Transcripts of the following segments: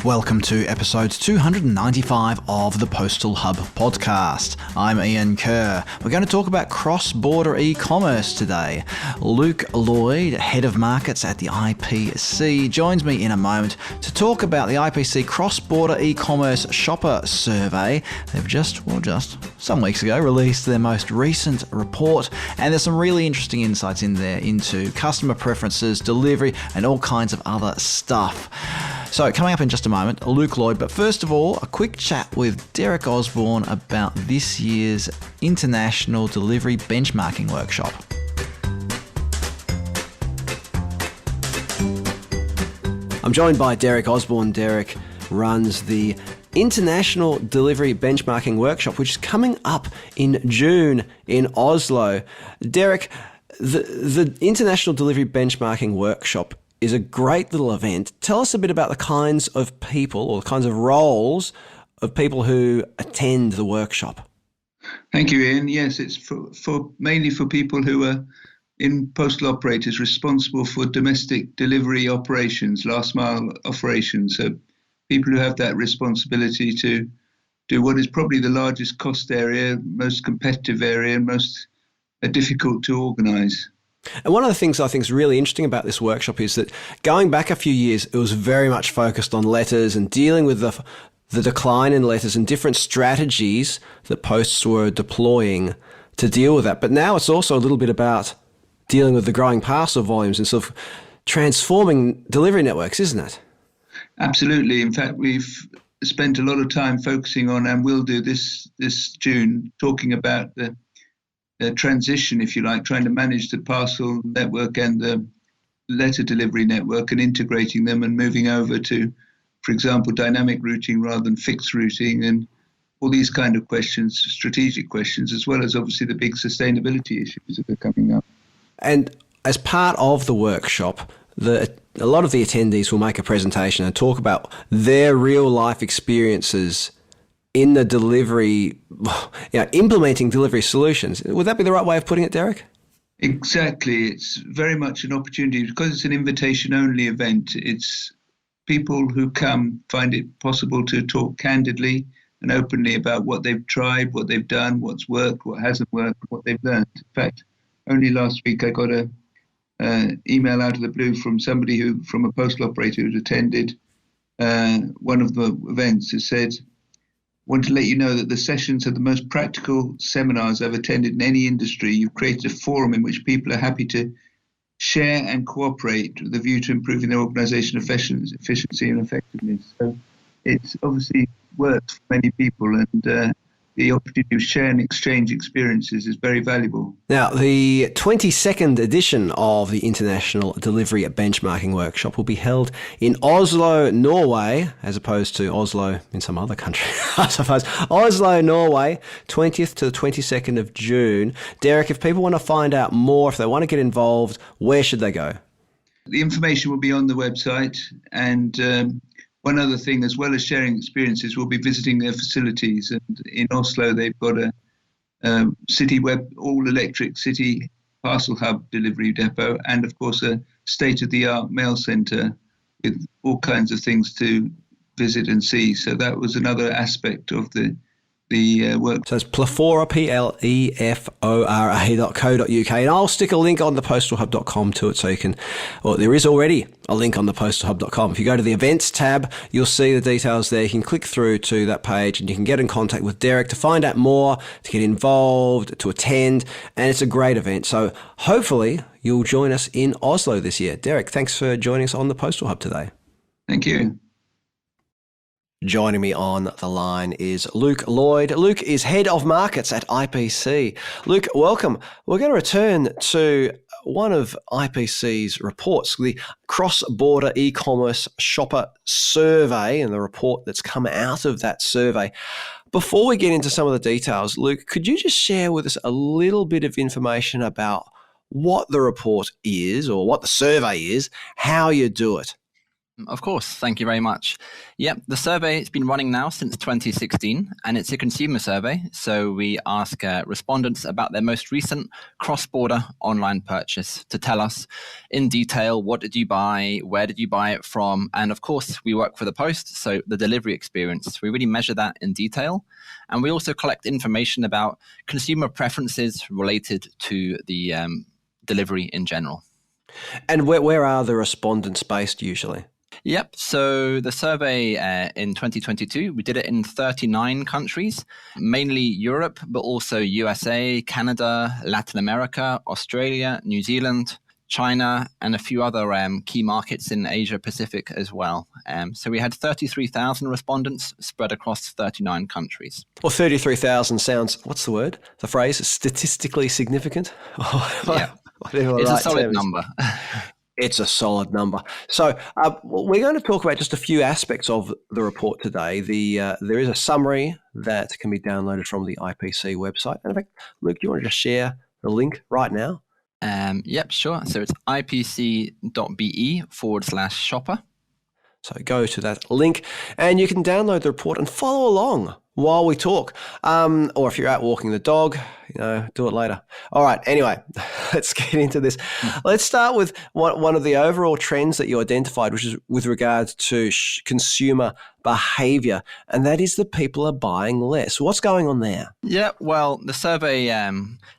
welcome to episode 295 of the Postal Hub podcast. I'm Ian Kerr. We're going to talk about cross-border e-commerce today. Luke Lloyd, head of markets at the IPC, joins me in a moment to talk about the IPC cross-border e-commerce shopper survey. They've just some weeks ago released their most recent report, and there's some really interesting insights in there into customer preferences, delivery, and all kinds of other stuff. So coming up in just a moment, Luke Lloyd, but first of all, a quick chat with Derek Osborne about this year's International Delivery Benchmarking Workshop. I'm joined by Derek Osborne. Derek runs the International Delivery Benchmarking Workshop, which is coming up in June in Oslo. Derek, the International Delivery Benchmarking Workshop is a great little event. Tell us a bit about the kinds of people or the kinds of roles of people who attend the workshop. Thank you, Ian. Yes, it's for mainly for people who are in postal operators responsible for domestic delivery operations, last mile operations. So people who have that responsibility to do what is probably the largest cost area, most competitive area, and most difficult to organise. And one of the things I think is really interesting about this workshop is that going back a few years, it was very much focused on letters and dealing with the decline in letters and different strategies that posts were deploying to deal with that. But now it's also a little bit about dealing with the growing parcel volumes and sort of transforming delivery networks, isn't it? Absolutely. In fact, we've spent a lot of time focusing on, and will do this June, talking about the transition, if you like, trying to manage the parcel network and the letter delivery network and integrating them and moving over to, for example, dynamic routing rather than fixed routing, and all these kind of questions, strategic questions, as well as obviously the big sustainability issues that are coming up. And as part of the workshop, a lot of the attendees will make a presentation and talk about their real life experiences in the delivery, implementing delivery solutions. Would that be the right way of putting it, Derek? Exactly. It's very much an opportunity because it's an invitation-only event. It's people who come find it possible to talk candidly and openly about what they've tried, what they've done, what's worked, what hasn't worked, what they've learned. In fact, only last week I got an email out of the blue from somebody from a postal operator who'd attended one of the events, who said, "Want to let you know that the sessions are the most practical seminars I've attended in any industry. You've created a forum in which people are happy to share and cooperate with a view to improving their organisation efficiency and effectiveness." So it's obviously worked for many people, and the opportunity to share and exchange experiences is very valuable. Now, the 22nd edition of the International Delivery Benchmarking Workshop will be held in Oslo, Norway, as opposed to Oslo in some other country, I suppose. Oslo, Norway, 20th to the 22nd of June. Derek, if people want to find out more, if they want to get involved, where should they go? The information will be on the website, and one other thing, as well as sharing experiences, we'll be visiting their facilities. And in Oslo, they've got a city all-electric city parcel hub delivery depot, and of course a state-of-the-art mail centre with all kinds of things to visit and see. So that was another aspect of the work. So it's Plefora, plefora.co.uk, and I'll stick a link on the postalhub.com to it so you can, well, there is already a link on the postalhub.com. If you go to the events tab, you'll see the details there. You can click through to that page and you can get in contact with Derek to find out more, to get involved, to attend, and it's a great event. So hopefully you'll join us in Oslo this year. Derek, thanks for joining us on the Postal Hub today. Thank you. Joining me on the line is Luke Lloyd. Luke is head of markets at IPC. Luke, welcome. We're going to return to one of IPC's reports, the Cross-Border E-Commerce Shopper Survey, and the report that's come out of that survey. Before we get into some of the details, Luke, could you just share with us a little bit of information about what the report is or what the survey is, how you do it? Of course. Thank you very much. Yep, the survey has been running now since 2016, and it's a consumer survey. So we ask respondents about their most recent cross-border online purchase to tell us in detail, what did you buy, where did you buy it from, and of course, we work for the Post, so the delivery experience. We really measure that in detail. And we also collect information about consumer preferences related to the delivery in general. And where are the respondents based usually? Yep. So the survey in 2022, we did it in 39 countries, mainly Europe, but also USA, Canada, Latin America, Australia, New Zealand, China, and a few other key markets in Asia Pacific as well. So we had 33,000 respondents spread across 39 countries. Well, 33,000 sounds, what's the word? The phrase, statistically significant? Yeah. It's a solid number. It's a solid number. So we're going to talk about just a few aspects of the report today. There is a summary that can be downloaded from the IPC website. And in fact, Luke, do you want to just share the link right now? Yep, sure. So it's ipc.be/shopper. So go to that link and you can download the report and follow along while we talk. Or if you're out walking the dog, do it later. All right. Anyway, let's get into this. Let's start with one of the overall trends that you identified, which is with regards to consumer behavior, and that is that people are buying less. What's going on there? Yeah, well, the survey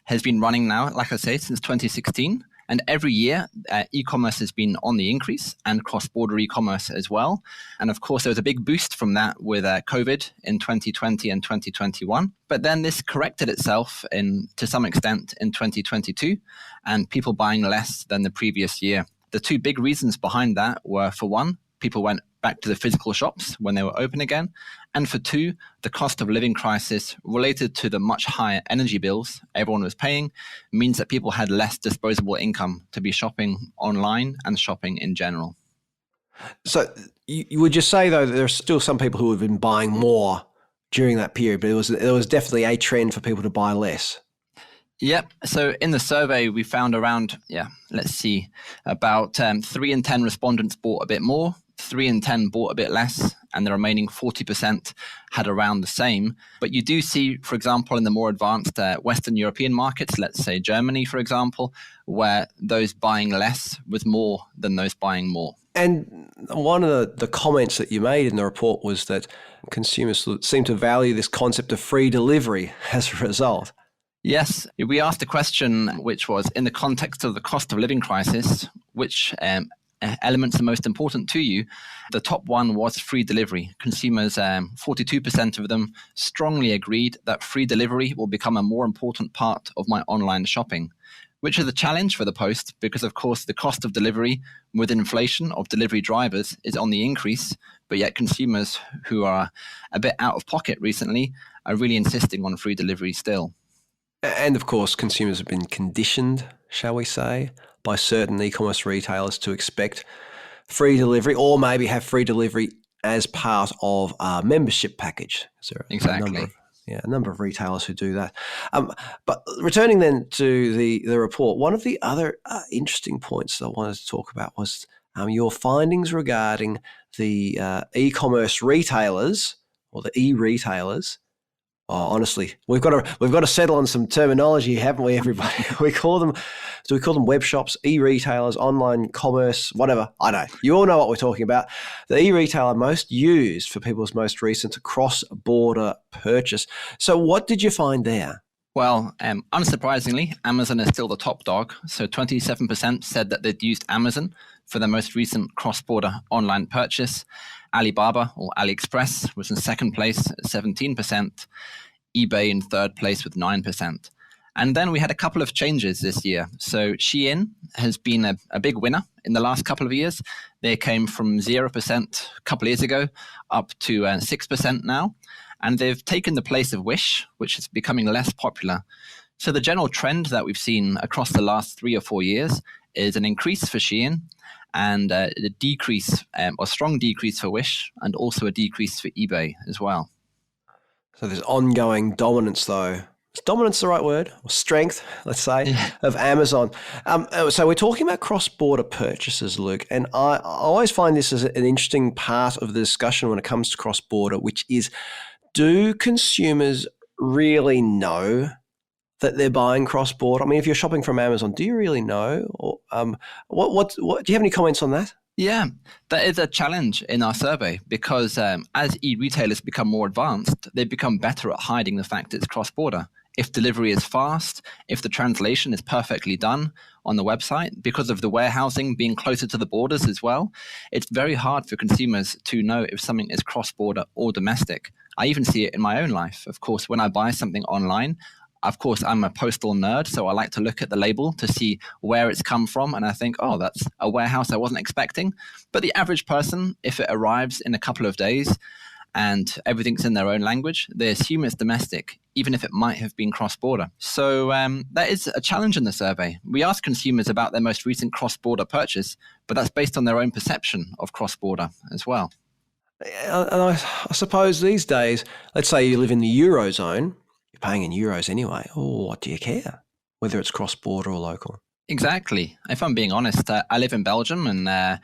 has been running now, like I say, since 2016. And every year, e-commerce has been on the increase and cross-border e-commerce as well. And of course, there was a big boost from that with COVID in 2020 and 2021. But then this corrected itself to some extent in 2022, and people buying less than the previous year. The two big reasons behind that were, for one, people went back to the physical shops when they were open again. And for two, the cost of living crisis related to the much higher energy bills everyone was paying means that people had less disposable income to be shopping online and shopping in general. So you would just say, though, that there are still some people who have been buying more during that period, but there was definitely a trend for people to buy less. Yep. So in the survey, we found around, about 3 in 10 respondents bought a bit more, 3 in 10 bought a bit less, and the remaining 40% had around the same. But you do see, for example, in the more advanced Western European markets, let's say Germany, for example, where those buying less was more than those buying more. And one of the comments that you made in the report was that consumers seem to value this concept of free delivery as a result. Yes, we asked a question which was, in the context of the cost of living crisis, which elements are most important to you? The top one was free delivery. Consumers, 42% of them strongly agreed that free delivery will become a more important part of my online shopping, which is a challenge for the Post because, of course, the cost of delivery with inflation of delivery drivers is on the increase, but yet consumers who are a bit out of pocket recently are really insisting on free delivery still. And of course, consumers have been conditioned, shall we say, by certain e-commerce retailers to expect free delivery or maybe have free delivery as part of a membership package. Exactly. A number of retailers who do that. But returning then to the report, one of the other interesting points I wanted to talk about was your findings regarding the e-commerce retailers or the e-retailers. Oh, honestly, we've got to settle on some terminology, haven't we, everybody? We call them web shops, e-retailers, online commerce, whatever. I know. You all know what we're talking about. The e-retailer most used for people's most recent cross-border purchase. So what did you find there? Well, unsurprisingly, Amazon is still the top dog. So 27% said that they'd used Amazon for their most recent cross-border online purchase. Alibaba or AliExpress was in second place at 17%, eBay in third place with 9%. And then we had a couple of changes this year. So Shein has been a big winner in the last couple of years. They came from 0% a couple of years ago up to 6% now. And they've taken the place of Wish, which is becoming less popular. So the general trend that we've seen across the last 3 or 4 years is an increase for Shein and a decrease or strong decrease for Wish and also a decrease for eBay as well. So there's ongoing dominance, though, Is dominance the right word? Or strength, let's say, Yeah. of Amazon. So we're talking about cross-border purchases, Luke, and I always find this as an interesting part of the discussion when it comes to cross-border, which is, do consumers really know that they're buying cross-border? I mean, if you're shopping from Amazon, do you really know? Or what do you have any comments on that? Yeah, that is a challenge in our survey because as e-retailers become more advanced, they become better at hiding the fact it's cross-border. If delivery is fast, if the translation is perfectly done on the website, because of the warehousing being closer to the borders as well, it's very hard for consumers to know if something is cross-border or domestic. I even see it in my own life. Of course, when I buy something online, of course, I'm a postal nerd, so I like to look at the label to see where it's come from. And I think, oh, that's a warehouse I wasn't expecting. But the average person, if it arrives in a couple of days and everything's in their own language, they assume it's domestic, even if it might have been cross-border. So that is a challenge in the survey. We ask consumers about their most recent cross-border purchase, but that's based on their own perception of cross-border as well. And I suppose these days, let's say you live in the Eurozone, you're paying in euros anyway. Oh, what do you care? Whether it's cross-border or local. Exactly. If I'm being honest, I live in Belgium and I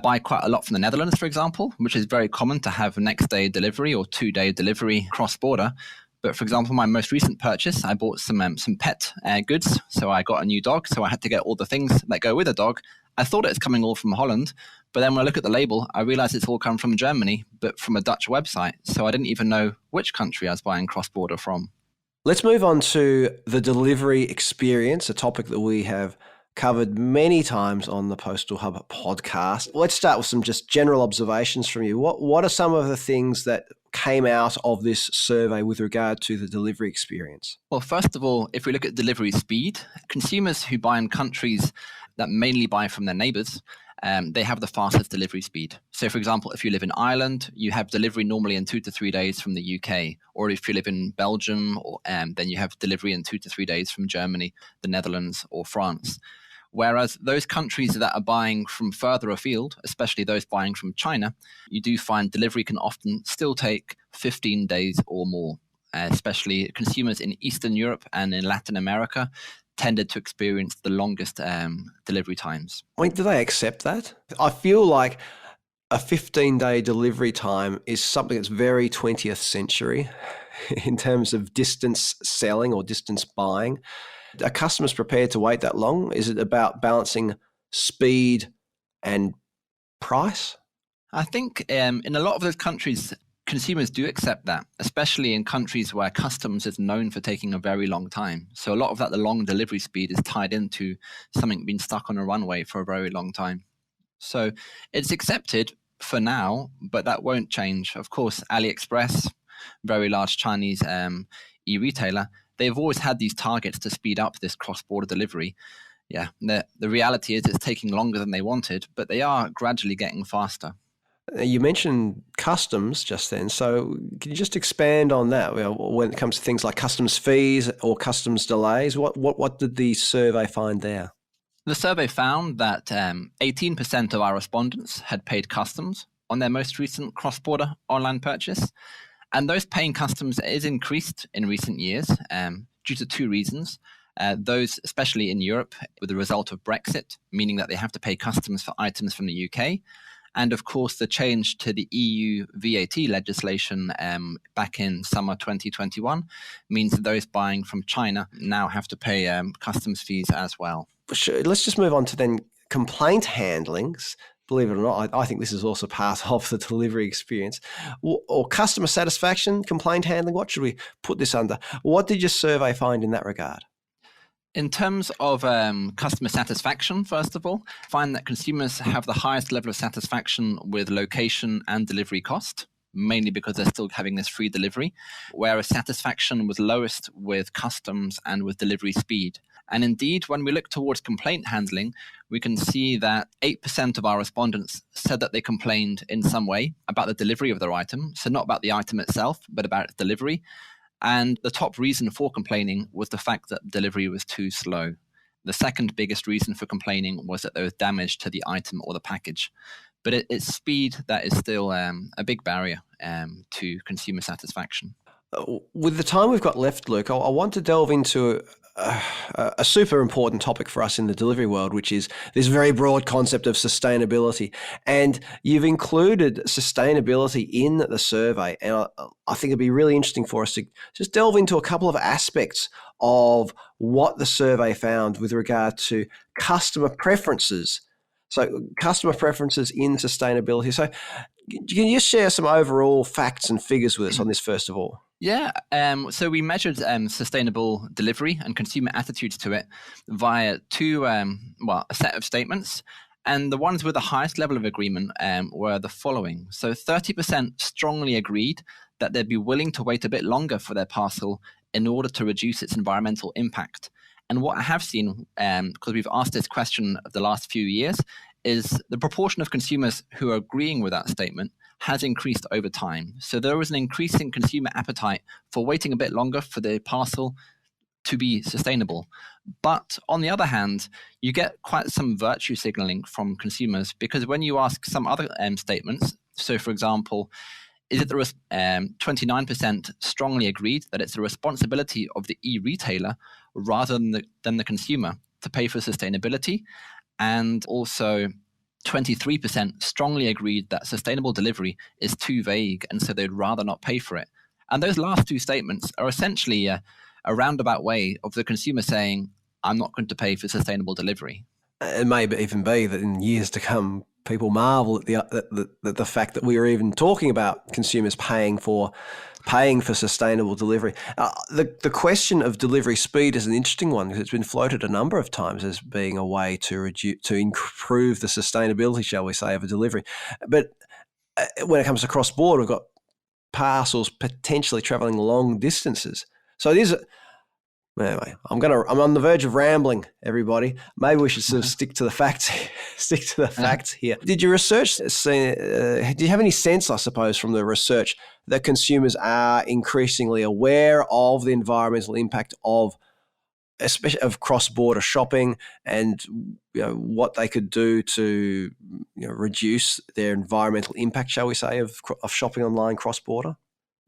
buy quite a lot from the Netherlands, for example, which is very common to have next day delivery or 2-day delivery cross-border. But for example, my most recent purchase, I bought some pet goods. So I got a new dog, so I had to get all the things that go with a dog. I thought it was coming all from Holland, but then when I look at the label, I realized it's all come from Germany, but from a Dutch website. So I didn't even know which country I was buying cross-border from. Let's move on to the delivery experience, a topic that we have covered many times on the Postal Hub podcast. Let's start with some just general observations from you. What are some of the things that came out of this survey with regard to the delivery experience? Well, first of all, if we look at delivery speed, consumers who buy in countries that mainly buy from their neighbours, they have the fastest delivery speed. So, for example, if you live in Ireland, you have delivery normally in 2 to 3 days from the UK. Or if you live in Belgium, then you have delivery in 2 to 3 days from Germany, the Netherlands, or France. Whereas those countries that are buying from further afield, especially those buying from China, you do find delivery can often still take 15 days or more, especially consumers in Eastern Europe and in Latin America tended to experience the longest delivery times. I mean, do they accept that? I feel like a 15-day delivery time is something that's very 20th century in terms of distance selling or distance buying. Are customers prepared to wait that long? Is it about balancing speed and price? I think in a lot of those countries, consumers do accept that, especially in countries where customs is known for taking a very long time. So a lot of that, the long delivery speed is tied into something being stuck on a runway for a very long time. So it's accepted for now, but that won't change. Of course, AliExpress, very large Chinese e-retailer, they've always had these targets to speed up this cross-border delivery. Yeah, the reality is it's taking longer than they wanted, but they are gradually getting faster. You mentioned customs just then, so can you just expand on that? When it comes to things like customs fees or customs delays, what did the survey find there? The survey found that 18% of our respondents had paid customs on their most recent cross-border online purchase, and those paying customs is increased in recent years due to 2 reasons. Those, especially in Europe, with the result of Brexit, meaning that they have to pay customs for items from the UK. And of course, the change to the EU VAT legislation back in summer 2021 means that those buying from China now have to pay customs fees as well. Sure. Let's just move on to then complaint handlings. Believe it or not, I think this is also part of the delivery experience. Or customer satisfaction, complaint handling, what should we put this under? What did your survey find in that regard? In terms of customer satisfaction, first of all, find that consumers have the highest level of satisfaction with location and delivery cost, mainly because they're still having this free delivery, whereas satisfaction was lowest with customs and with delivery speed. And indeed, when we look towards complaint handling, we can see that 8% of our respondents said that they complained in some way about the delivery of their item, so not about the item itself, but about its delivery. And the top reason for complaining was the fact that delivery was too slow. The second biggest reason for complaining was that there was damage to the item or the package. But it's speed that is still a big barrier to consumer satisfaction. With the time we've got left, Luke, I want to delve into a super important topic for us in the delivery world, which is this very broad concept of sustainability. And you've included sustainability in the survey. And I think it'd be really interesting for us to just delve into a couple of aspects of what the survey found with regard to customer preferences. So customer preferences in sustainability. So can you just share some overall facts and figures with us on this first of all? Yeah, so we measured sustainable delivery and consumer attitudes to it via a set of statements. And the ones with the highest level of agreement were the following. So 30% strongly agreed that they'd be willing to wait a bit longer for their parcel in order to reduce its environmental impact. And what I have seen, because we've asked this question of the last few years, is the proportion of consumers who are agreeing with that statement has increased over time. So there was an increasing consumer appetite for waiting a bit longer for the parcel to be sustainable. But on the other hand, you get quite some virtue signaling from consumers, because when you ask some other statements, so for example, is it 29% strongly agreed that it's the responsibility of the e-retailer rather than the consumer to pay for sustainability, and also 23% strongly agreed that sustainable delivery is too vague and so they'd rather not pay for it. And those last two statements are essentially a roundabout way of the consumer saying, I'm not going to pay for sustainable delivery. It may even be that in years to come, people marvel at the fact that we are even talking about consumers paying for sustainable delivery. The question of delivery speed is an interesting one, because it's been floated a number of times as being a way to improve the sustainability, shall we say, of a delivery. But when it comes to cross-border, we've got parcels potentially travelling long distances. So it is. Anyway, I'm on the verge of rambling, everybody. Maybe we should sort of stick to the facts. Stick to the facts here. Did your research see? Do you have any sense, I suppose, from the research that consumers are increasingly aware of the environmental impact of, especially of cross-border shopping, and what they could do to reduce their environmental impact, shall we say, of shopping online cross-border?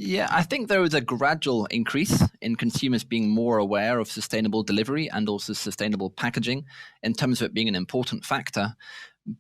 Yeah, I think there was a gradual increase in consumers being more aware of sustainable delivery and also sustainable packaging in terms of it being an important factor.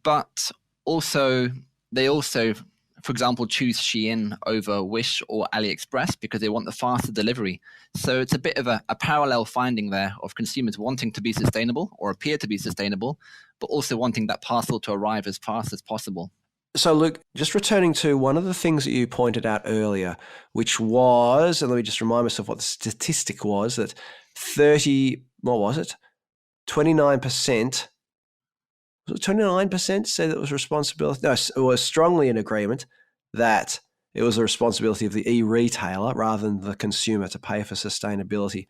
But they also, for example, choose Shein over Wish or AliExpress because they want the faster delivery. So it's a bit of a parallel finding there of consumers wanting to be sustainable or appear to be sustainable, but also wanting that parcel to arrive as fast as possible. So, Luke, just returning to one of the things that you pointed out earlier, which was, and let me just remind myself what the statistic was, that 29%, was it 29% said it was responsibility? No, it was strongly in agreement that it was the responsibility of the e-retailer rather than the consumer to pay for sustainability.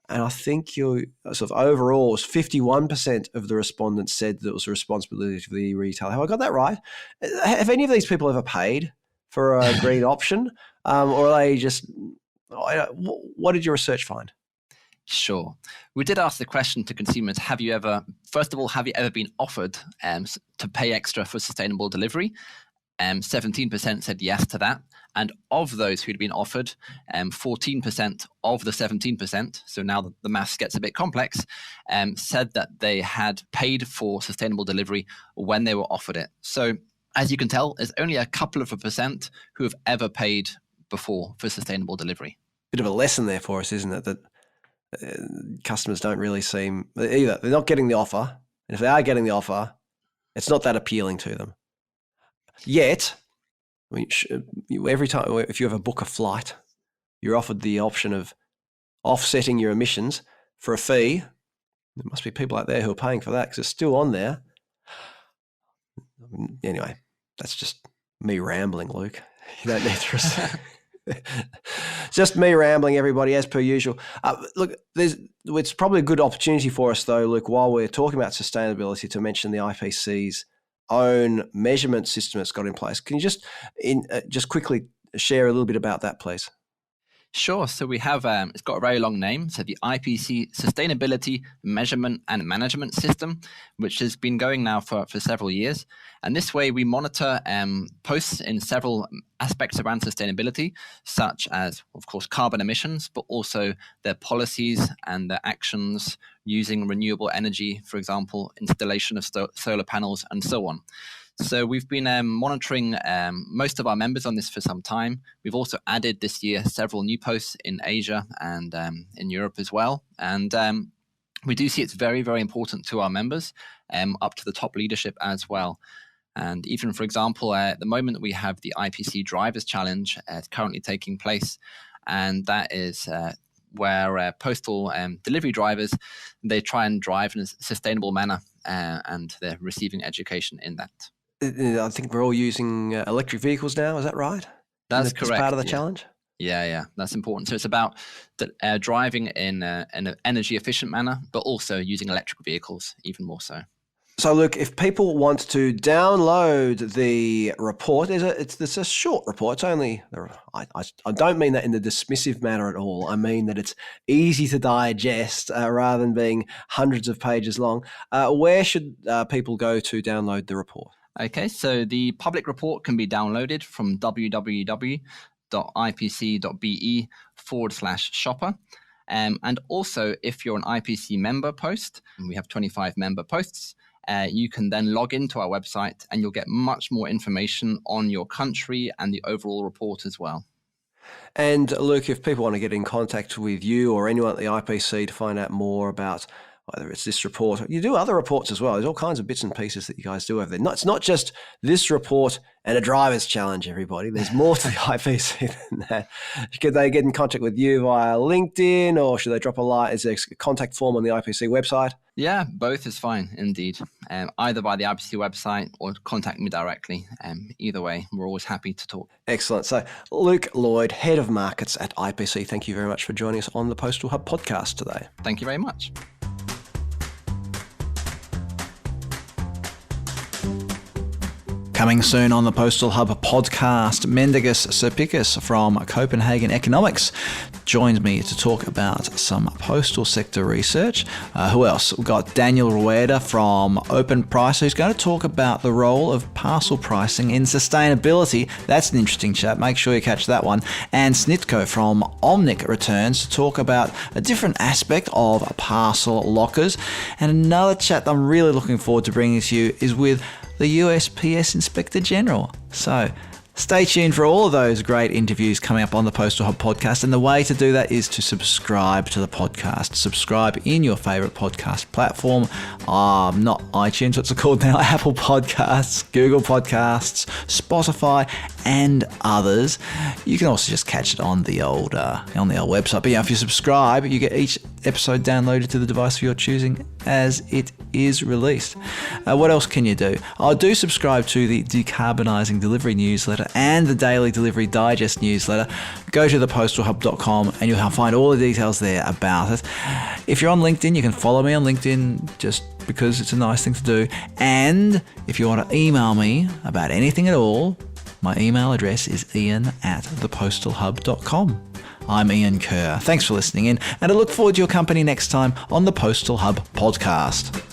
And I think you sort of overall was 51% of the respondents said that it was the responsibility of the retailer. Have I got that right? Have any of these people ever paid for a green option, or are they just? What did your research find? Sure. We did ask the question to consumers: have you ever been offered to pay extra for sustainable delivery? 17% said yes to that. And of those who'd been offered, 14% of the 17%, so now the maths gets a bit complex, said that they had paid for sustainable delivery when they were offered it. So as you can tell, there's only a couple of % who have ever paid before for sustainable delivery. Bit of a lesson there for us, isn't it? That customers don't really seem, either they're not getting the offer, and if they are getting the offer, it's not that appealing to them. Yet, I mean, every time, if you ever book a flight, you're offered the option of offsetting your emissions for a fee. There must be people out there who are paying for that because it's still on there. Anyway, that's just me rambling, Luke. You don't need to. Just me rambling, everybody, as per usual. Look, it's probably a good opportunity for us, though, Luke, while we're talking about sustainability, to mention the IPC's own measurement system that's got in place. Can you just quickly share a little bit about that, please? Sure. So we have, it's got a very long name. So the IPC Sustainability Measurement and Management System, which has been going now for several years. And this way we monitor posts in several aspects around sustainability, such as, of course, carbon emissions, but also their policies and their actions using renewable energy, for example, installation of solar panels and so on. So we've been monitoring most of our members on this for some time. We've also added this year several new posts in Asia and in Europe as well. And we do see it's very, very important to our members, up to the top leadership as well. And even, for example, at the moment we have the IPC Drivers Challenge currently taking place. And that is where postal delivery drivers, they try and drive in a sustainable manner, and they're receiving education in that. I think we're all using electric vehicles now. Is that right? That's correct. As part of the challenge? Yeah, that's important. So it's about driving in an energy efficient manner, but also using electric vehicles even more so. So, look, if people want to download the report, it's a short report. It's only, I don't mean that in the dismissive manner at all. I mean that it's easy to digest rather than being hundreds of pages long. Where should people go to download the report? Okay, so the public report can be downloaded from www.ipc.be/shopper. And also, if you're an IPC member post, and we have 25 member posts, you can then log into our website and you'll get much more information on your country and the overall report as well. And Luke, if people want to get in contact with you or anyone at the IPC to find out more about whether it's this report, you do other reports as well. There's all kinds of bits and pieces that you guys do over there. It's not just this report and a driver's challenge, everybody. There's more to the IPC than that. Could they get in contact with you via LinkedIn, or should they drop a line? Is there a contact form on the IPC website? Yeah, both is fine, indeed. Either by the IPC website or contact me directly. Either way, we're always happy to talk. Excellent. So Luke Lloyd, Head of Markets at IPC, thank you very much for joining us on the Postal Hub podcast today. Thank you very much. Coming soon on the Postal Hub podcast, Mendegas Serpicus from Copenhagen Economics joined me to talk about some postal sector research. Who else? We've got Daniel Rueda from Open Price, who's going to talk about the role of parcel pricing in sustainability. That's an interesting chat. Make sure you catch that one. And Snitko from Omnic returns to talk about a different aspect of parcel lockers. And another chat that I'm really looking forward to bringing to you is with the USPS Inspector General. So stay tuned for all of those great interviews coming up on the Postal Hub podcast. And the way to do that is to subscribe to the podcast. Subscribe in your favourite podcast platform. Not iTunes, what's it called now? Apple Podcasts, Google Podcasts, Spotify, and others. You can also just catch it on the old website. But yeah, if you subscribe, you get each episode downloaded to the device of your choosing as it is released. What else can you do? Do subscribe to the Decarbonising Delivery newsletter and the Daily Delivery Digest newsletter. Go to thepostalhub.com and you'll find all the details there about it. If you're on LinkedIn, you can follow me on LinkedIn just because it's a nice thing to do. And if you want to email me about anything at all, my email address is ian@thepostalhub.com. I'm Ian Kerr. Thanks for listening in, and I look forward to your company next time on the Postal Hub podcast.